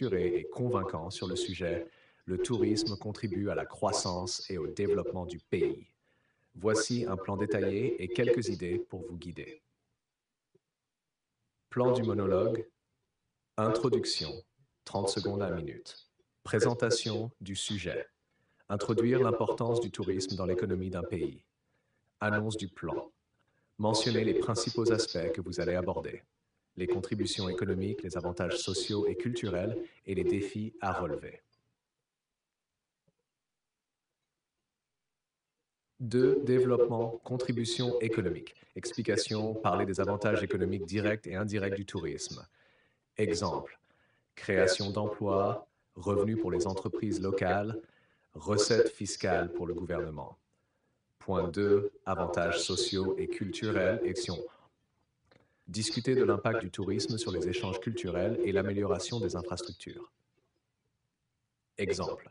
structuré et convaincant sur le sujet, le tourisme contribue à la croissance et au développement du pays. Voici un plan détaillé et quelques idées pour vous guider. Plan du monologue, introduction, 30 secondes à 1 minute. Présentation du sujet. Introduire l'importance du tourisme dans l'économie d'un pays. Annonce du plan. Mentionnez les principaux aspects que vous allez aborder. Les contributions économiques, les avantages sociaux et culturels et les défis à relever. 2. Développement, contribution économique. Explication, parler des avantages économiques directs et indirects du tourisme. Exemple, création d'emplois, revenus pour les entreprises locales, recettes fiscales pour le gouvernement. Point 2. Avantages sociaux et culturels. Discuter de l'impact du tourisme sur les échanges culturels et l'amélioration des infrastructures. Exemple,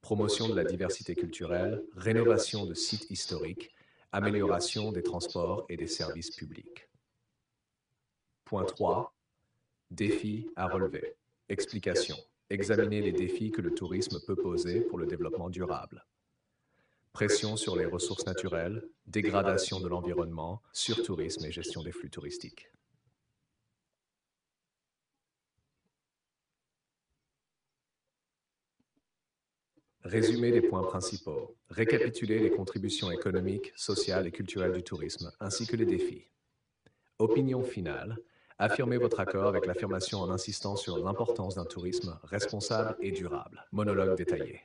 promotion de la diversité culturelle, rénovation de sites historiques, amélioration des transports et des services publics. Point 3. Défis à relever. Explication. Examiner les défis que le tourisme peut poser pour le développement durable. Pression sur les ressources naturelles, dégradation de l'environnement, surtourisme et gestion des flux touristiques. Résumé des points principaux. Récapituler les contributions économiques, sociales et culturelles du tourisme, ainsi que les défis. Opinion finale. Affirmez votre accord avec l'affirmation en insistant sur l'importance d'un tourisme responsable et durable. Monologue détaillé.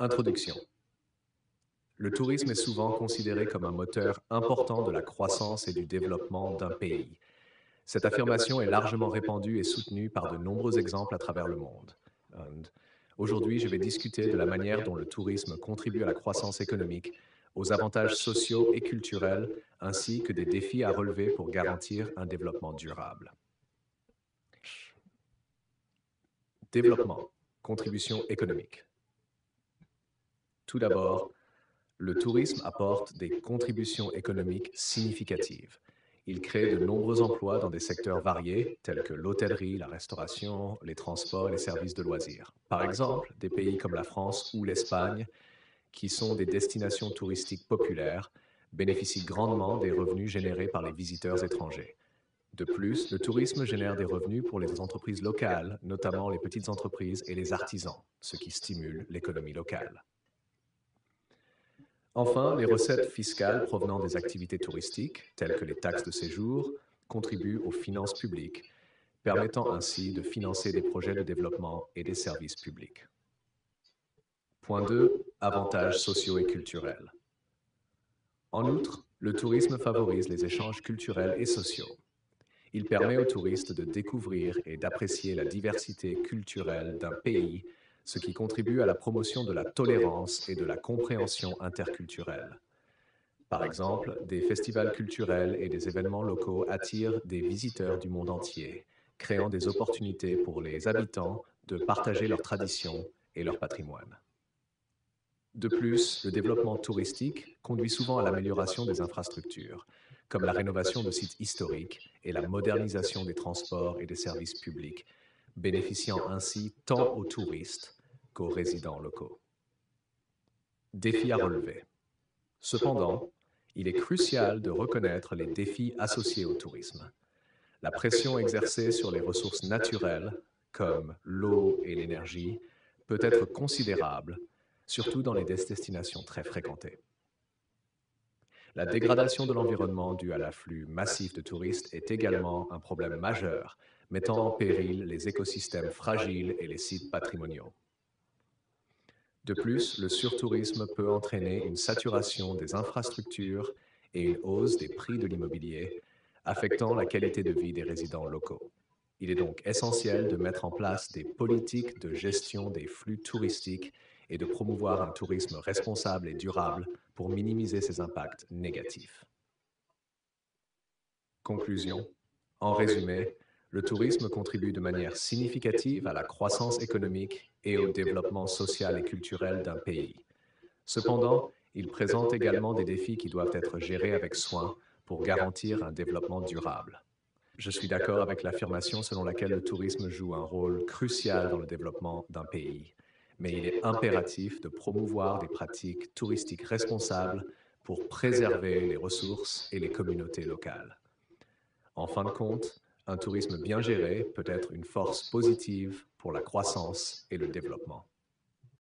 Introduction. Le tourisme est souvent considéré comme un moteur important de la croissance et du développement d'un pays. Cette affirmation est largement répandue et soutenue par de nombreux exemples à travers le monde. Aujourd'hui, je vais discuter de la manière dont le tourisme contribue à la croissance économique, aux avantages sociaux et culturels, ainsi que des défis à relever pour garantir un développement durable. Développement, contribution économique. Tout d'abord, le tourisme apporte des contributions économiques significatives. Il crée de nombreux emplois dans des secteurs variés, tels que l'hôtellerie, la restauration, les transports et les services de loisirs. Par exemple, des pays comme la France ou l'Espagne, qui sont des destinations touristiques populaires, bénéficient grandement des revenus générés par les visiteurs étrangers. De plus, le tourisme génère des revenus pour les entreprises locales, notamment les petites entreprises et les artisans, ce qui stimule l'économie locale. Enfin, les recettes fiscales provenant des activités touristiques, telles que les taxes de séjour, contribuent aux finances publiques, permettant ainsi de financer des projets de développement et des services publics. Point 2. Avantages sociaux et culturels. En outre, le tourisme favorise les échanges culturels et sociaux. Il permet aux touristes de découvrir et d'apprécier la diversité culturelle d'un pays, ce qui contribue à la promotion de la tolérance et de la compréhension interculturelle. Par exemple, des festivals culturels et des événements locaux attirent des visiteurs du monde entier, créant des opportunités pour les habitants de partager leurs traditions et leur patrimoine. De plus, le développement touristique conduit souvent à l'amélioration des infrastructures, comme la rénovation de sites historiques et la modernisation des transports et des services publics, bénéficiant ainsi tant aux touristes qu'aux résidents locaux. Défis à relever. Cependant, il est crucial de reconnaître les défis associés au tourisme. La pression exercée sur les ressources naturelles, comme l'eau et l'énergie, peut être considérable, surtout dans les destinations très fréquentées. La dégradation de l'environnement due à l'afflux massif de touristes est également un problème majeur, mettant en péril les écosystèmes fragiles et les sites patrimoniaux. De plus, le surtourisme peut entraîner une saturation des infrastructures et une hausse des prix de l'immobilier, affectant la qualité de vie des résidents locaux. Il est donc essentiel de mettre en place des politiques de gestion des flux touristiques et de promouvoir un tourisme responsable et durable pour minimiser ces impacts négatifs. Conclusion. En résumé, le tourisme contribue de manière significative à la croissance économique et au développement social et culturel d'un pays. Cependant, il présente également des défis qui doivent être gérés avec soin pour garantir un développement durable. Je suis d'accord avec l'affirmation selon laquelle le tourisme joue un rôle crucial dans le développement d'un pays, mais il est impératif de promouvoir des pratiques touristiques responsables pour préserver les ressources et les communautés locales. En fin de compte, un tourisme bien géré peut être une force positive pour la croissance et le développement.